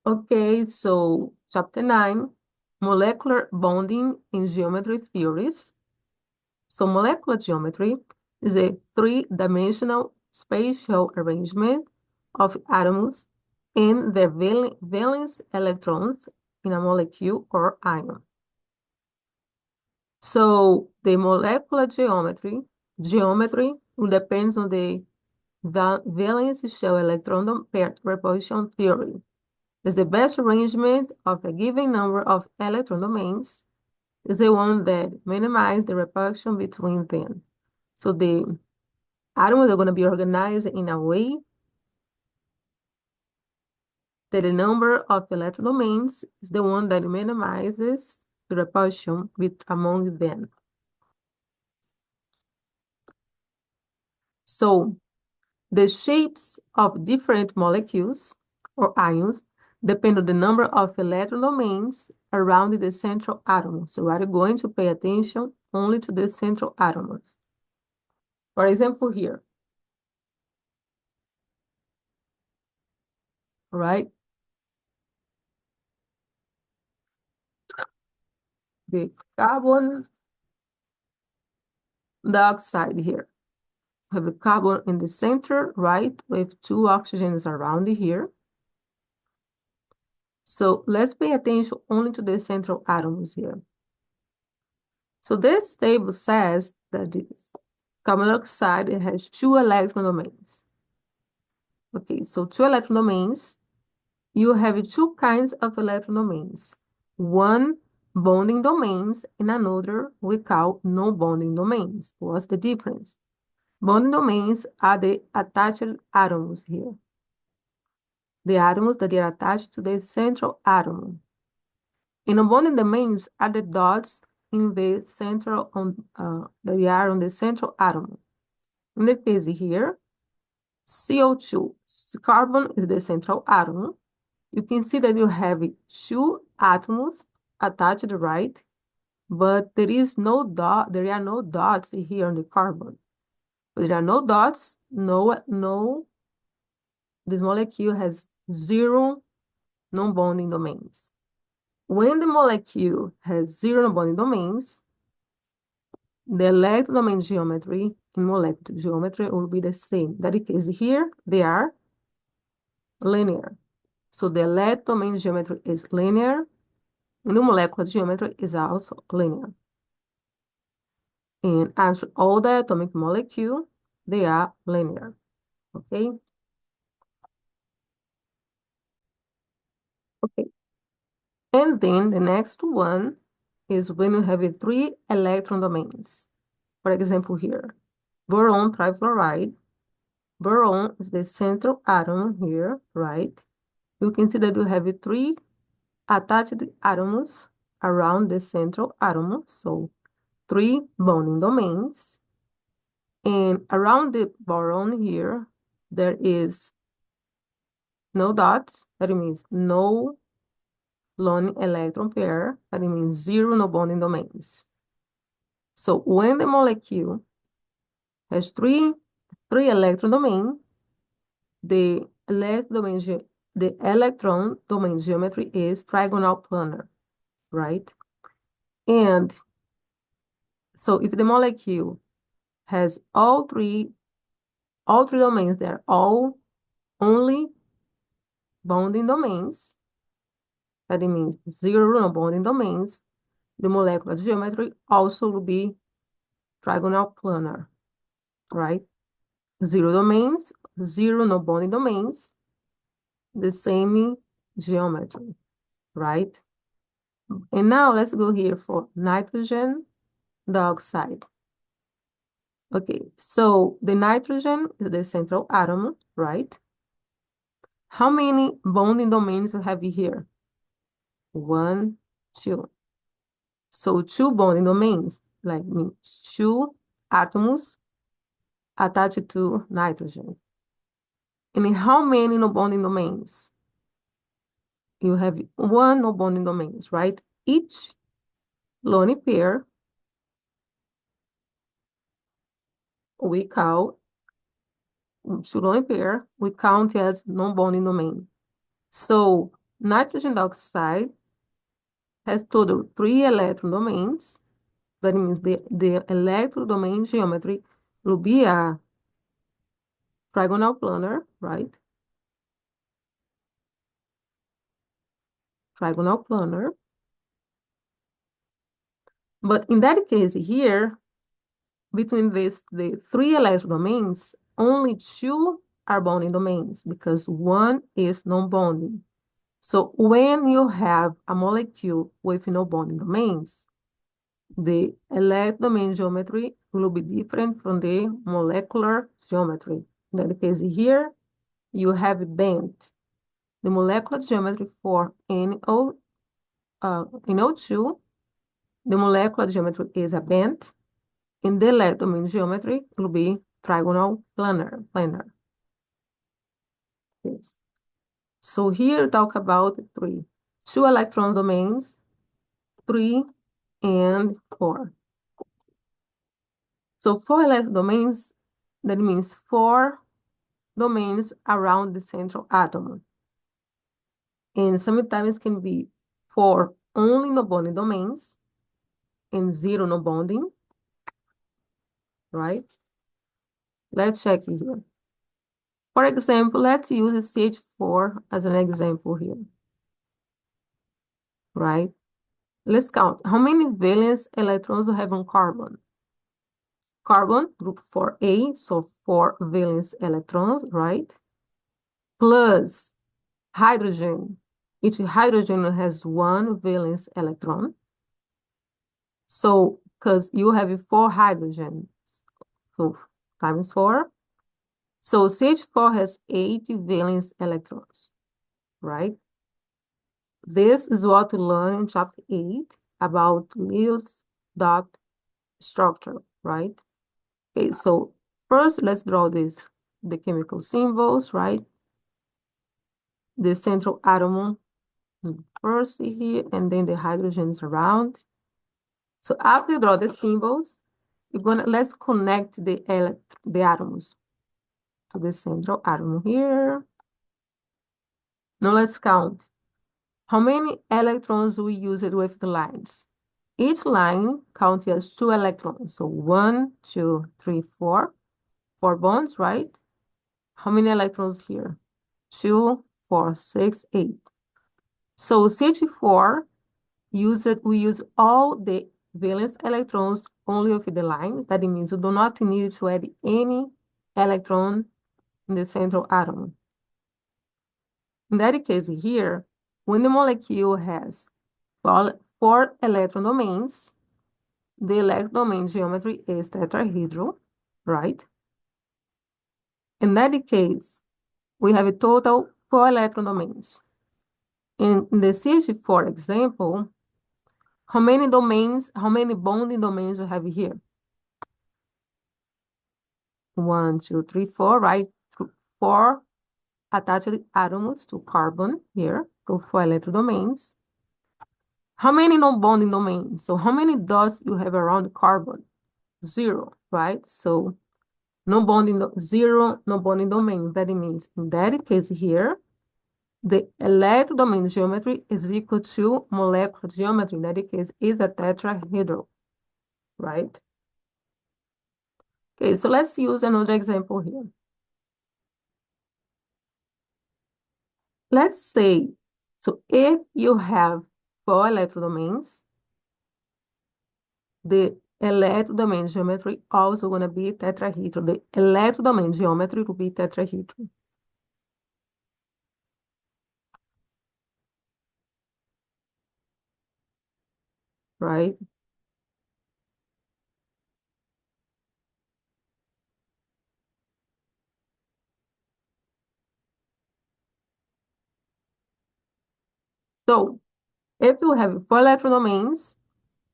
Okay, so chapter 9, molecular bonding in geometry theories. So molecular geometry is a three-dimensional spatial arrangement of atoms and their valence electrons in a molecule or ion. So the molecular geometry depends on the valence shell electron pair repulsion theory. Is the best arrangement of a given number of electron domains is the one that minimizes the repulsion between them. So the atoms are going to be organized in a way that the number of electron domains is the one that minimizes the repulsion among them. So the shapes of different molecules or ions depend on the number of electron domains around the central atom. So we are going to pay attention only to the central atoms. For example, here, right? The carbon dioxide here. We have a carbon in the center, right? With two oxygens around here. So let's pay attention only to the central atoms here. So this table says that the carbon dioxide has two electron domains. Okay, so two electron domains, you have two kinds of electron domains. One bonding domains and another we call non-bonding domains. What's the difference? Bonding domains are the attached atoms here. The atoms that are attached to the central atom. And non-bonding domains are the dots in the central that are on the central atom. In the case here, CO2, carbon is the central atom. You can see that you have two atoms attached, right? But there are no dots here on the carbon. There are no dots, this molecule has zero non-bonding domains. When the molecule has zero non-bonding domains, the electron domain geometry in molecular geometry will be the same. That is here, they are linear. So the electron domain geometry is linear, and the molecular geometry is also linear. And as all the atomic molecule, they are linear, okay? Okay. And then the next one is when you have three electron domains. For example, here, boron trifluoride. Boron is the central atom here, right? You can see that you have three attached atoms around the central atom. So three bonding domains. And around the boron here, there is no dots. That means no lone electron pair. That means zero no bonding domains. So when the molecule has three electron domain, the electron domain geometry is trigonal planar, right? And so if the molecule has all three domains, they're all only bonding domains, that means zero non-bonding domains, the molecular geometry also will be trigonal planar, right? Zero domains, zero non-bonding domains, the same geometry, right? And now let's go here for nitrogen dioxide. Okay, so the nitrogen is the central atom, right? How many bonding domains you have here? One, two. So two bonding domains, like two atoms attached to nitrogen. And in how many non-bonding domains? You have one non-bonding domains, right? Each lone pair we call two lone pair, we count as non-bonding domain. So nitrogen dioxide has total 3 electron domains. That means the electron domain geometry will be a trigonal planar, right? Trigonal planar. But in that case here, between the 3 electron domains, only 2 are bonding domains because 1 is non-bonding. So when you have a molecule with no bonding domains, the electron domain geometry will be different from the molecular geometry. In that case here, you have bent. The molecular geometry for NO2, the molecular geometry is a bent, and the electron domain geometry will be trigonal planar. Yes. So here talk about 3. 2 electron domains, 3 and 4. So 4 electron domains, that means 4 domains around the central atom. And sometimes can be 4 only no bonding domains and 0 no bonding, right? Let's check here. For example, let's use CH4 as an example here, right? Let's count. How many valence electrons do we have on carbon? Carbon, group 4A, so 4 valence electrons, right? Plus hydrogen. Each hydrogen has 1 valence electron. So, because you have 4 hydrogens, so times 4. So CH4 has 8 valence electrons, right? This is what we learn in chapter 8 about Lewis dot structure, right? Okay, so first let's draw the chemical symbols, right? The central atom first here, and then the hydrogens around. So after you draw the symbols, let's connect the atoms to the central atom here. Now let's count. How many electrons we used with the lines? Each line counts as 2 electrons. So 1, 2, 3, 4. 4 bonds, right? How many electrons here? 2, 4, 6, 8. So CH4 we use all the valence electrons only with the lines. That means you do not need to add any electron in the central atom. In that case here, when the molecule has 4 electron domains, the electron domain geometry is tetrahedral, right? In that case, we have a total 4 electron domains. In the CH4 example, how many bonding domains we have here? 1, 2, 3, 4, right? 4 attached atoms to carbon here, so 4 electron domains. How many non-bonding domains? So how many dots you have around carbon? 0, right? So zero non-bonding domain. That means in that case here, the electron domain geometry is equal to molecular geometry. In that case, is a tetrahedral, right? Okay, so let's use another example here. Let's say, so if you have 4 electron domains, the electron domain geometry also going to be tetrahedral. The electron domain geometry will be tetrahedral. Right? So if you have 4 electron domains,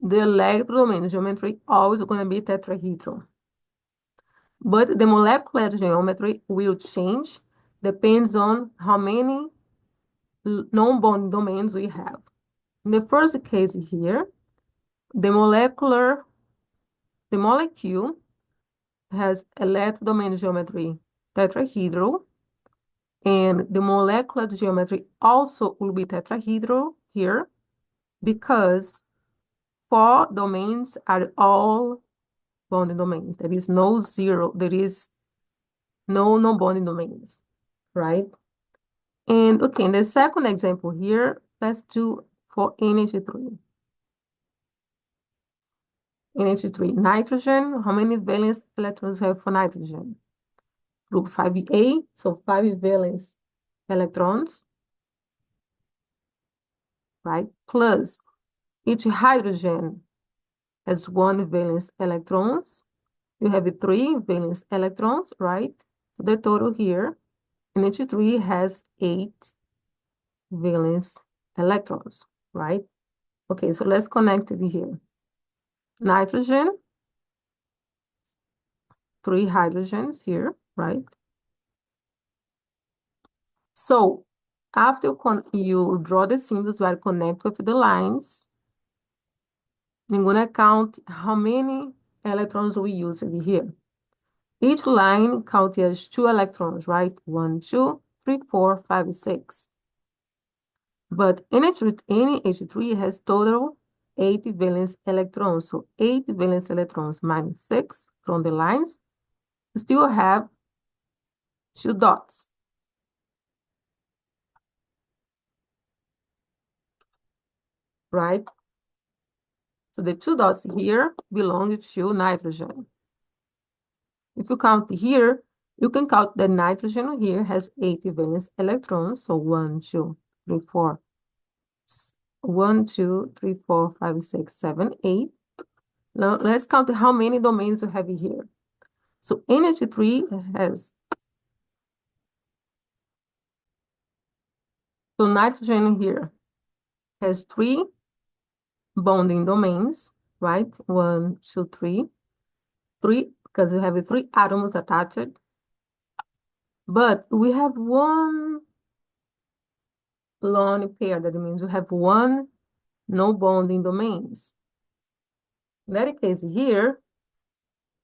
the electron domain geometry always going to be tetrahedral. But the molecular geometry will change, depends on how many non-bonding domains we have. In the first case here, the molecule has electron domain geometry tetrahedral, And the molecular geometry also will be tetrahedral here because 4 domains are all bonding domains. There is no non-bonding domains, right? And okay, in the second example here, let's do for NH3. NH3, nitrogen, how many valence electrons have for nitrogen? Group 5A, so 5 valence electrons, right? Plus each hydrogen has 1 valence electrons. You have 3 valence electrons, right? The total here, NH3 has 8 valence electrons, right? Okay, so let's connect it here. Nitrogen, 3 hydrogens here, right? So after you draw the symbols where connect with the lines, I'm gonna count how many electrons we use over here. Each line counts as 2 electrons, right? 1, 2, 3, 4, 5, 6. But NH3 has total 8 valence electrons. So 8 valence electrons minus 6 from the lines, we still have 2 dots. Right? So the 2 dots here belong to nitrogen. If you count here, you can count that nitrogen here has 80 valence electrons. So 1, 2, 3, 4. 1, 2, 3, 4, 5, 6, 7, 8. Now let's count how many domains we have here. So NH3 has, so nitrogen here has 3 bonding domains, right? 1, 2, 3. 3, because we have 3 atoms attached. But we have 1 lone pair. That means we have 1 no bonding domains. In that case here,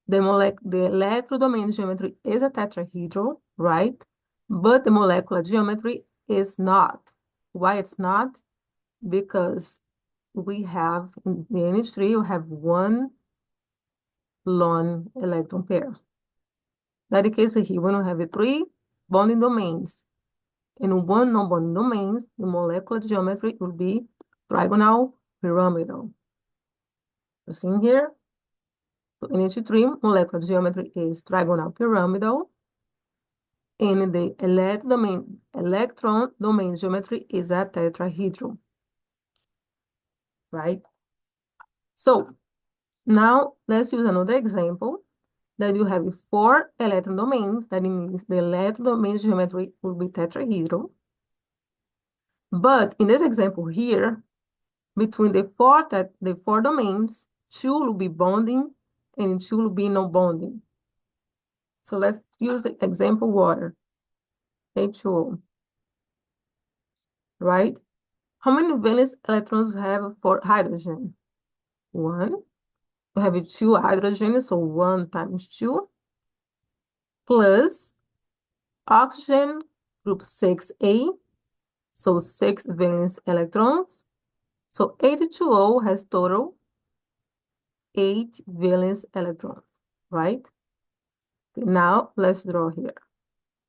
the electrodomain geometry is a tetrahedral, right? But the molecular geometry is not. Why it's not? Because we have, in the NH3, we have 1 lone electron pair. In that case here, when we have 3 bonding domains and 1 non-bonding domains, the molecular geometry will be trigonal pyramidal. You see here? So NH3 molecular geometry is trigonal pyramidal, and the electron domain geometry is a tetrahedral, right? So now let's use another example that you have 4 electron domains. That means the electron domain geometry will be tetrahedral. But in this example here, between the 4 domains, 2 will be bonding and 2 will be non-bonding. So let's use the example water, H2O, right? How many valence electrons have for hydrogen? 1. We have 2 hydrogen, so 1 times 2, plus oxygen, group 6A, so 6 valence electrons. So H2O has total 8 valence electrons, right? Now let's draw here.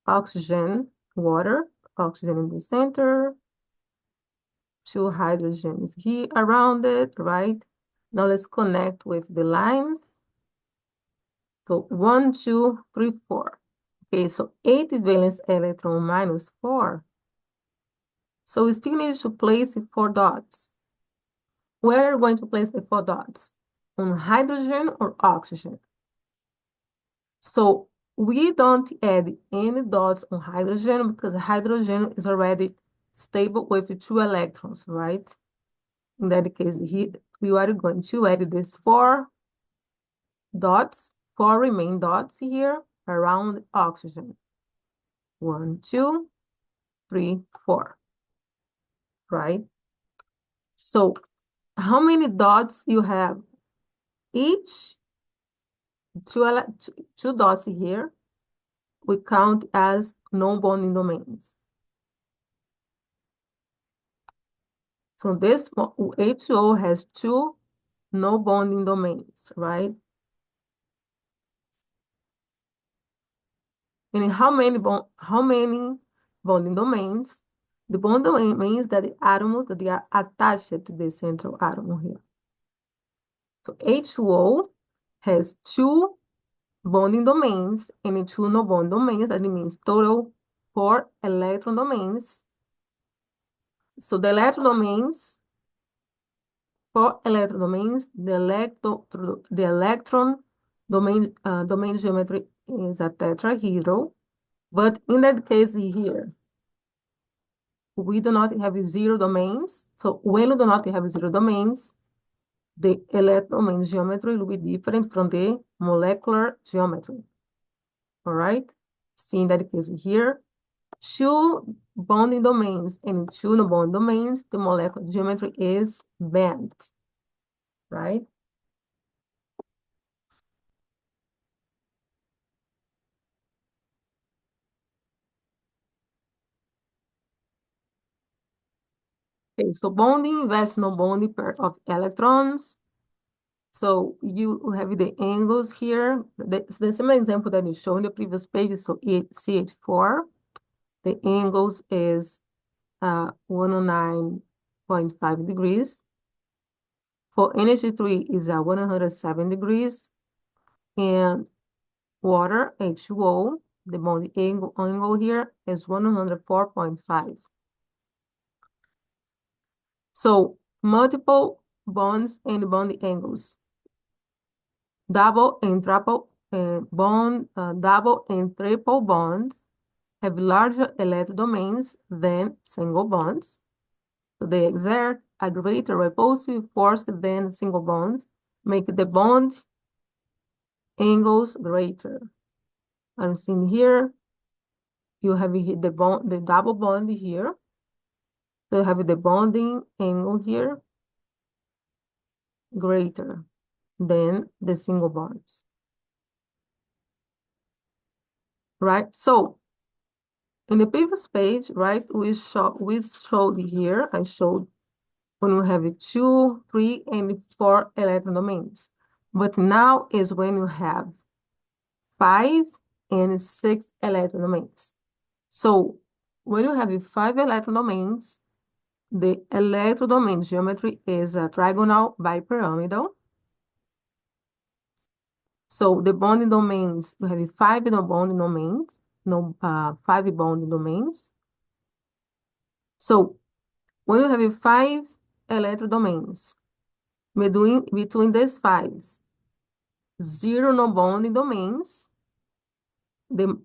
Oxygen, water, oxygen in the center, 2 hydrogens here around it, right? Now let's connect with the lines. So 1, 2, 3, 4. Okay, so 8 valence electron minus 4. So we still need to place 4 dots. Where are we going to place the 4 dots? On hydrogen or oxygen? So we don't add any dots on hydrogen because hydrogen is already stable with 2 electrons, right? In that case, here we are going to add these 4 dots, 4 remaining dots here around oxygen. 1, 2, 3, 4, right? So how many dots you have? Each two dots here we count as non-bonding domains. So this H2O has two non-bonding domains, right? And how many bonding domains? The bond domain means that the atoms that they are attached to the central atom here. So H2O has two bonding domains and two non-bond domains. That means total 4 electron domains. So the electron domains, 4 electron domains, the electron domain geometry is a tetrahedral. But in that case here, we do not have zero domains. So when we do not have zero domains, the electron domain geometry will be different from the molecular geometry. All right? See in that case here, two bonding domains and two non-bonding domains, the molecular geometry is bent, right? Okay, so bonding versus non-bonding pair of electrons. So you have the angles here. The same example that you showed in the previous page. So CH4, the angles is 109.5 degrees. For NH3 is 107 degrees. And water, H2O, the bond angle here is 104.5. So multiple bonds and bond angles. Double and triple double and triple bonds have larger electron domains than single bonds. So they exert a greater repulsive force than single bonds, make the bond angles greater. I'm seeing here, you have the double bond here. So you have the bonding angle here greater than the single bonds. Right? So in the previous page, right, we showed here, I showed when we have 2, 3, and 4 electron domains. But now is when you have 5 and 6 electron domains. So when you have 5 electron domains, the electron domain geometry is a trigonal bipyramidal. So the bonding domains, we have 5 non-bonding domains, 5 bonding domains. So when you have 5 electron domains, between these 5s, 0 non-bonding domains, the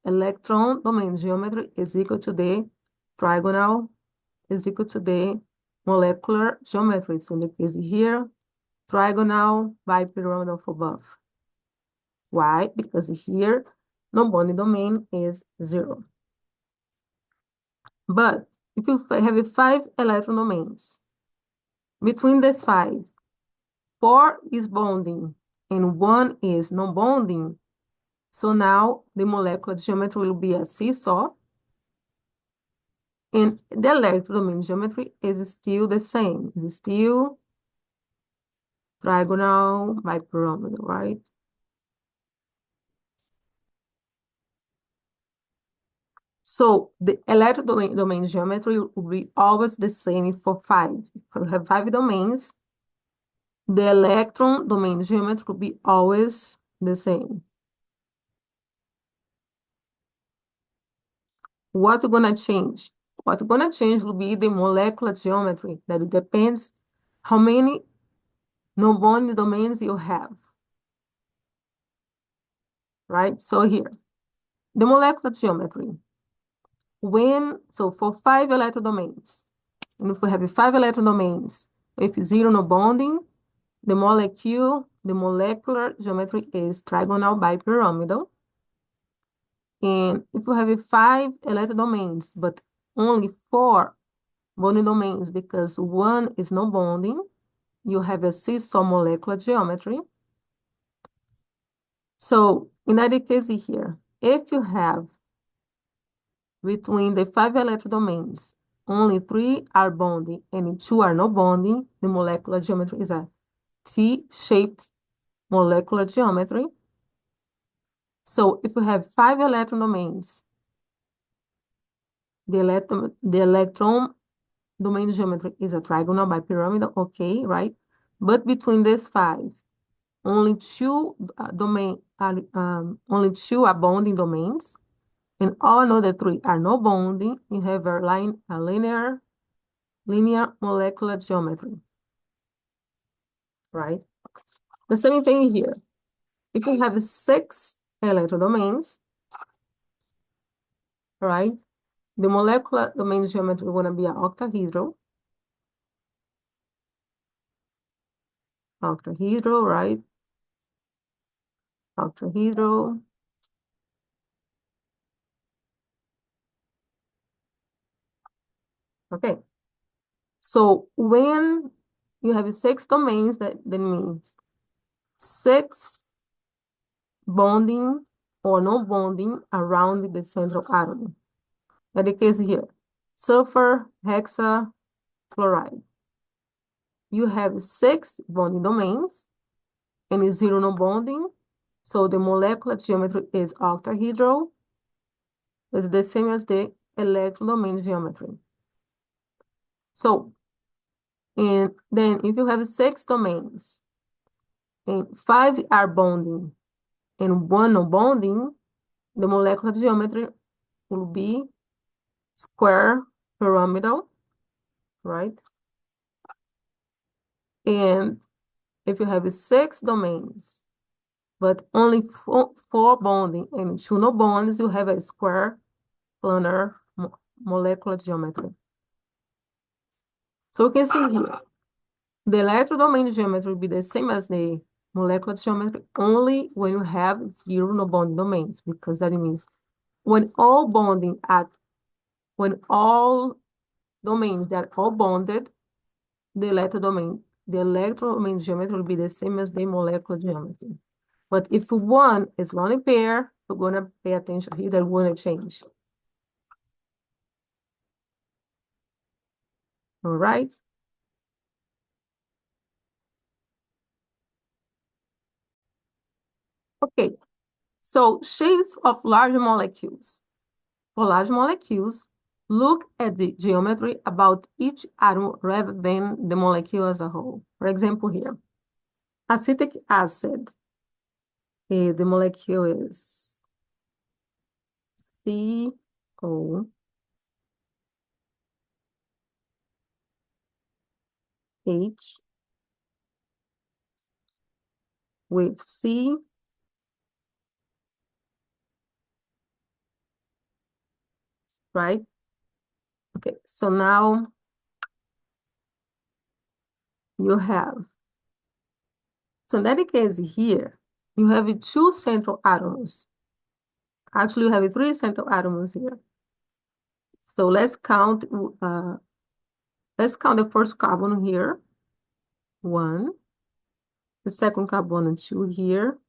electron domain geometry is equal to the trigonal, is equal to the molecular geometry. So in the case here, trigonal bipyramidal for both. Why? Because here, non-bonding domain is 0. But if you have 5 electron domains, between these 5, 4 is bonding and 1 is non-bonding. So now the molecular geometry will be a seesaw. And the electron domain geometry is still the same. It's still trigonal bipyramidal, right? So the electron domain geometry will be always the same for 5. If you have 5 domains, the electron domain geometry will be always the same. What's gonna change? What's gonna change will be the molecular geometry. That depends how many non-bonding domains you have. Right? So here, the molecular geometry. So for 5 electron domains, and if we have 5 electron domains with 0 non-bonding, the molecular geometry is trigonal bipyramidal. And if we have 5 electron domains, but only 4 bonding domains because 1 is non-bonding, you have a seesaw molecular geometry. So in that case here, if you have between the 5 electron domains, only 3 are bonding and 2 are not bonding, the molecular geometry is a T-shaped molecular geometry. So if you have 5 electron domains, the electron domain geometry is a trigonal bipyramidal, okay, right? But between these 5, only two only 2 are bonding domains, and all another 3 are not bonding. You have a linear molecular geometry, right? The same thing here. If you have 6 electron domains, right? The molecular domain geometry is going to be an octahedral. Octahedral, right? Octahedral. Okay. So when you have 6 domains, that means 6 bonding or no bonding around the central atom. In the case here, sulfur hexafluoride. You have 6 bonding domains and 0 no bonding. So the molecular geometry is octahedral. It's the same as the electron domain geometry. So, and then if you have 6 domains and 5 are bonding and 1 no bonding, the molecular geometry will be square pyramidal, right? And if you have 6 domains, but only 4 bonding and 2 no bonds, you have a square planar molecular geometry. So you can see here, the electron domain geometry will be the same as the molecular geometry only when you have 0 no bonding domains, because that means when all domains that are all bonded, the electron domain geometry will be the same as the molecular geometry. But if one is lone pair, you're going to pay attention here, that going to change. All right. Okay. So shapes of large molecules. For large molecules, look at the geometry about each atom rather than the molecule as a whole. For example, here, acetic acid, the molecule is COH with C, right? Okay, so now you have, so in that case here, you have 2 central atoms. Actually, you have 3 central atoms here. So let's count the first carbon here. 1. The second carbon 2 here.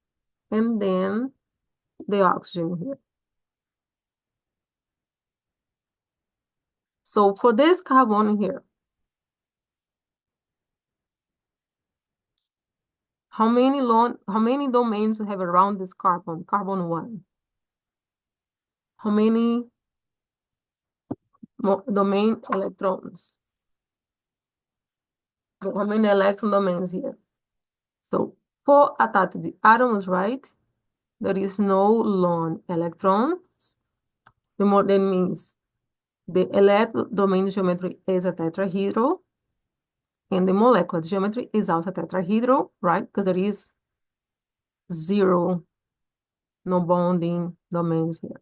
And then the oxygen here. So for this carbon here, how many domains we have around this carbon? Carbon 1. How many domain electrons? How many electron domains here? So for attached the atoms, right? There is no lone electrons. The more that means the electron domain geometry is a tetrahedral, and the molecular geometry is also tetrahedral, right? Because there is 0 no bonding domains here.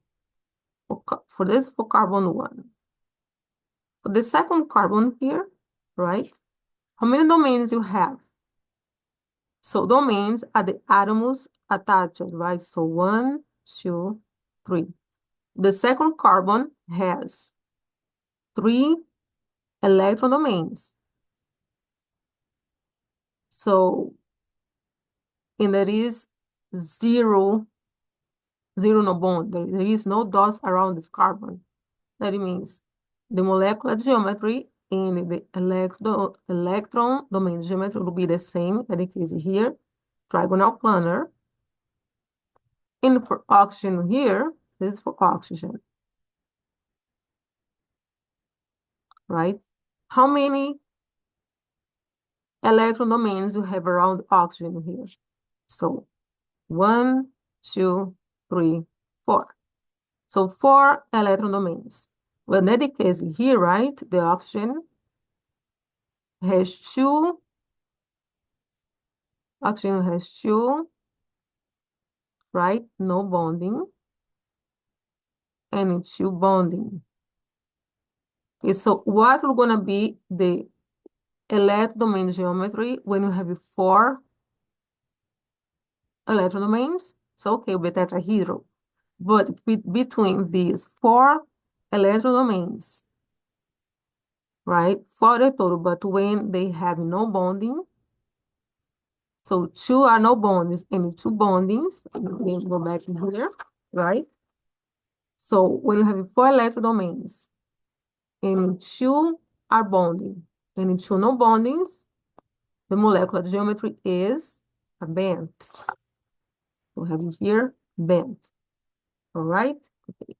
For this, for carbon 1. For the second carbon here, right? How many domains you have? So domains are the atoms attached, right? So 1, 2, 3. The second carbon has 3 electron domains. So, and there is zero no bond. There is no dots around this carbon. That means the molecular geometry in the electron domain geometry will be the same in the case here, trigonal planar. And for oxygen here, this is for oxygen, right? How many electron domains you have around oxygen here? So 1, 2, 3, 4. So 4 electron domains. Well, in the case here, right, the oxygen has two, right? No bonding, and 2 bonding. Okay, so what will gonna be the electron domain geometry when you have 4 electron domains? So okay, it'll be tetrahedral. But between these 4 electron domains, right? 4 the total, but when they have no bonding, so 2 are no bondings and 2 bondings, then go back in here, right? So when you have 4 electron domains and 2 are bonding and 2 no bondings, the molecular geometry is a band. We have here band. All right. Okay.